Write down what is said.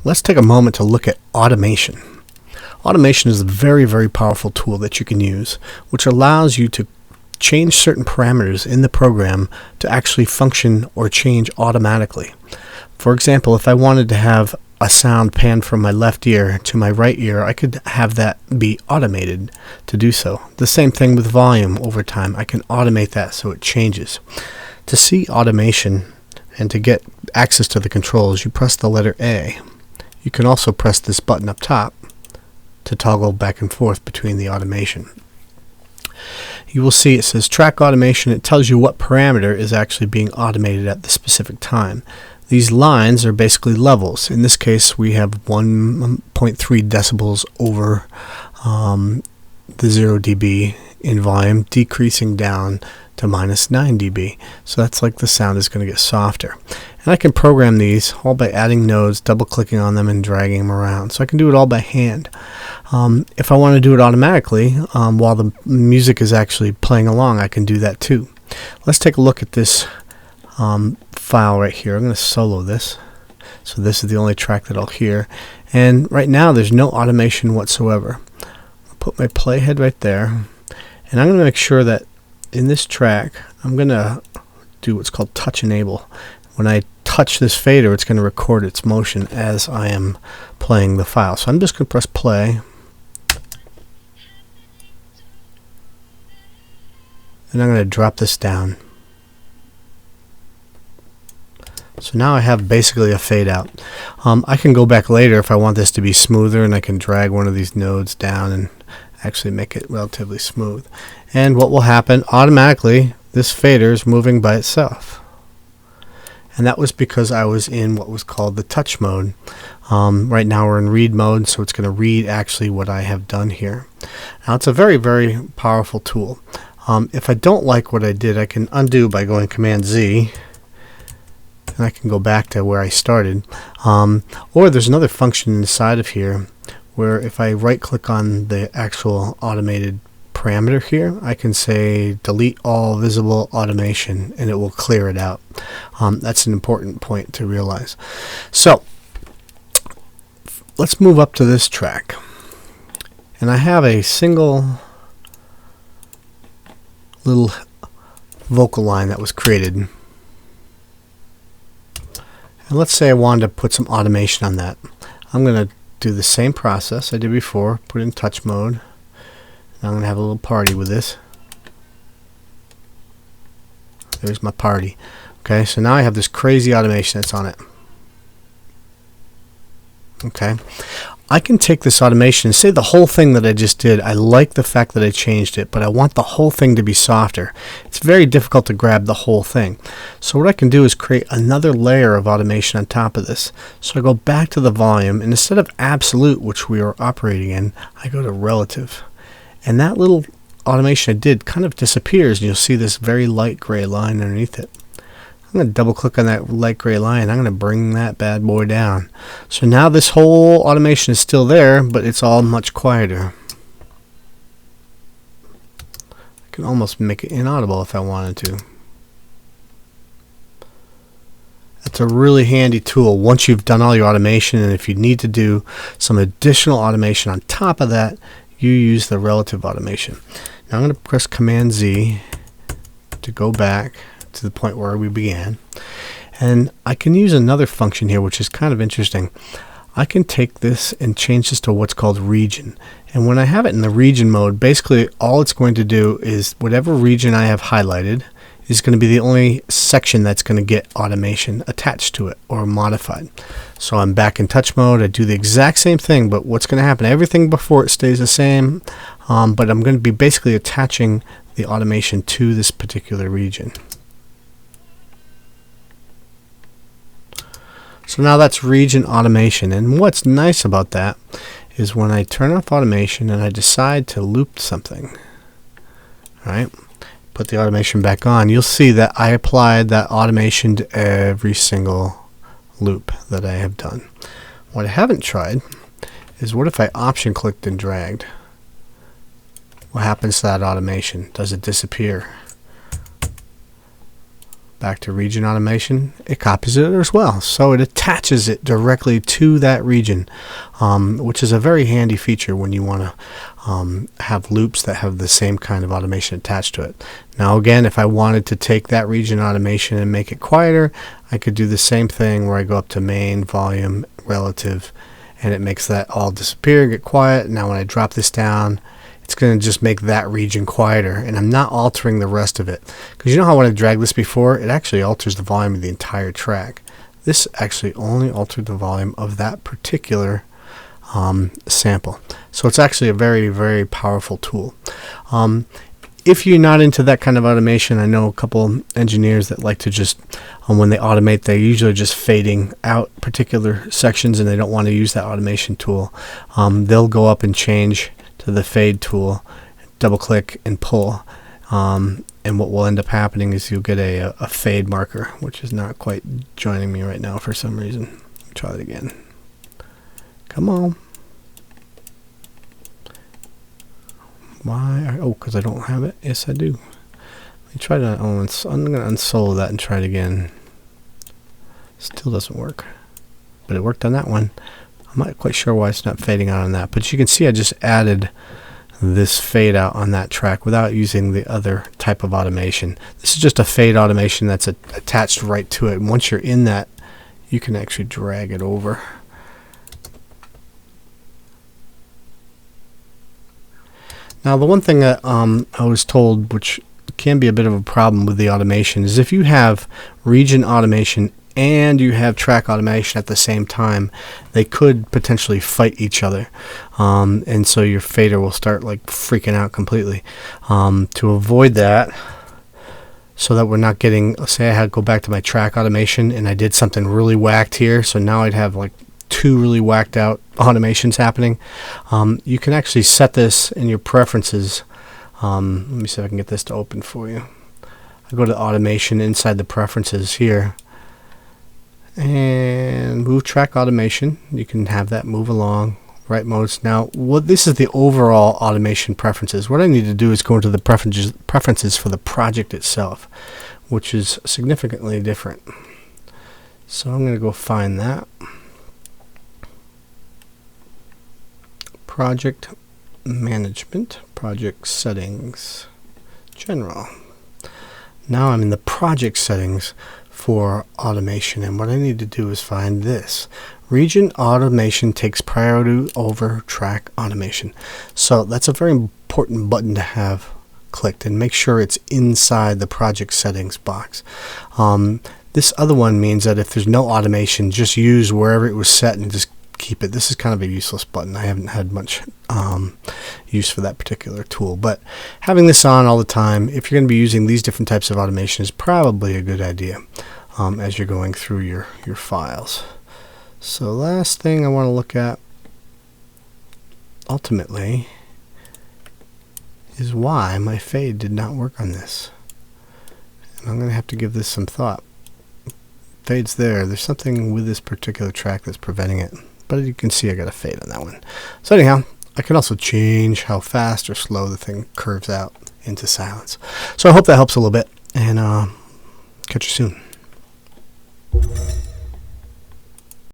let's take a moment to look at automation. Automation is a very, very powerful tool that you can use, which allows you to change certain parameters in the program to actually function or change automatically. For example, if I wanted to have a sound pan from my left ear to my right ear, I could have that be automated to do so. The same thing with volume over time. I can automate that so it changes. To see automation and to get access to the controls, you press the letter A. You can also press this button up top to toggle back and forth between the automation. You will see it says track automation. It tells you what parameter is actually being automated at the specific time. These lines are basically levels. In this case, we have 1.3 decibels over the 0 dB in volume, decreasing down to minus 9 dB. So that's like the sound is going to get softer. And I can program these all by adding nodes, double clicking on them and dragging them around. So I can do it all by hand. If I want to do it automatically while the music is actually playing along, I can do that too. Let's take a look at this file right here. I'm going to solo this. So this is the only track that I'll hear. And right now there's no automation whatsoever. I'll put my playhead right there. And I'm going to make sure that in this track, I'm going to do what's called touch enable. When I touch this fader, it's going to record its motion as I am playing the file. So I'm just going to press play. And I'm going to drop this down. So now I have basically a fade out. I can go back later if I want this to be smoother, and I can drag one of these nodes down and actually make it relatively smooth. And what will happen automatically, this fader is moving by itself. And that was because I was in what was called the touch mode. Right now we're in read mode, so it's going to read actually what I have done here. Now it's a very, very powerful tool. If I don't like what I did, I can undo by going Command Z, and I can go back to where I started. Or there's another function inside of here where if I right click on the actual automated parameter here, I can say delete all visible automation and it will clear it out. That's an important point to realize. So let's move up to this track. And I have a single little vocal line that was created. And let's say I wanted to put some automation on that. I'm going to do the same process I did before, put it in touch mode. Now I'm going to have a little party with this. There's my party. Okay, so now I have this crazy automation that's on it. Okay, I can take this automation and say the whole thing that I just did, I like the fact that I changed it, but I want the whole thing to be softer. It's very difficult to grab the whole thing. So what I can do is create another layer of automation on top of this. So I go back to the volume, and instead of absolute, which we are operating in, I go to relative. And that little automation I did kind of disappears, and you'll see this very light gray line underneath it. I'm going to double click on that light gray line. I'm going to bring that bad boy down. So now this whole automation is still there, but it's all much quieter. I can almost make it inaudible if I wanted to. That's a really handy tool once you've done all your automation, and if you need to do some additional automation on top of that, you use the relative automation. Now I'm going to press Command Z to go back to the point where we began, and I can use another function here which is kind of interesting. I can take this and change this to what's called region, and when I have it in the region mode, basically all it's going to do is whatever region I have highlighted is going to be the only section that's going to get automation attached to it or modified. So I'm back in touch mode. I do the exact same thing, but what's going to happen, everything before it stays the same, but I'm going to be basically attaching the automation to this particular region. So now that's region automation, and what's nice about that is when I turn off automation and I decide to loop something, right? Put the automation back on, you'll see that I applied that automation to every single loop that I have done. What I haven't tried is what if I option clicked and dragged? What happens to that automation? Does it disappear? back to region automation, it copies it as well. So it attaches it directly to that region, which is a very handy feature when you want to have loops that have the same kind of automation attached to it. Now again, if I wanted to take that region automation and make it quieter, I could do the same thing where I go up to main, volume, relative, and it makes that all disappear, get quiet. Now when I drop this down, it's going to just make that region quieter, and I'm not altering the rest of it. Because you know how when I dragged this before, it actually alters the volume of the entire track. This actually only altered the volume of that particular sample. So it's actually a very, very powerful tool. If you're not into that kind of automation, I know a couple engineers that like to just, when they automate, they're usually just fading out particular sections and they don't want to use that automation tool. They'll go up and change to the fade tool, double click and pull, and what will end up happening is you'll get a fade marker, which is not quite joining me right now for some reason. Try that again. Come on. Why? Oh, because I don't have it. Yes, I do. Let me try to. Oh, I'm going to unsolo that and try it again. Still doesn't work, but it worked on that one. I'm not quite sure why it's not fading out on that, but you can see I just added this fade out on that track without using the other type of automation. This is just a fade automation that's attached right to it, and once you're in that, you can actually drag it over. Now the one thing that I was told, which can be a bit of a problem with the automation, is if you have region automation and you have track automation at the same time, they could potentially fight each other, and so your fader will start like freaking out completely. To avoid that, so that we're not getting, say I had to go back to my track automation and I did something really whacked here, so now I'd have like two really whacked out automations happening. You can actually set this in your preferences. Let me see if I can get this to open for you. I go to automation inside the preferences here and move track automation. You can have that move along right modes. Now this is the overall automation preferences. What I need to do is go into the preferences for the project itself, which is significantly different. So I'm going to go find that. Project management, project settings, general. Now I'm in the project settings for automation, and what I need to do is find this. Region automation takes priority over track automation. So that's a very important button to have clicked, and make sure it's inside the project settings box. This other one means that if there's no automation, just use wherever it was set and just keep it. This is kind of a useless button. I haven't had much use for that particular tool, but having this on all the time, if you're going to be using these different types of automation, is probably a good idea as you're going through your files. So last thing I want to look at ultimately is why my fade did not work on this, and I'm going to have to give this some thought. Fade's there's something with this particular track that's preventing it. But you can see I got a fade on that one. So anyhow, I can also change how fast or slow the thing curves out into silence. So I hope that helps a little bit, and catch you soon.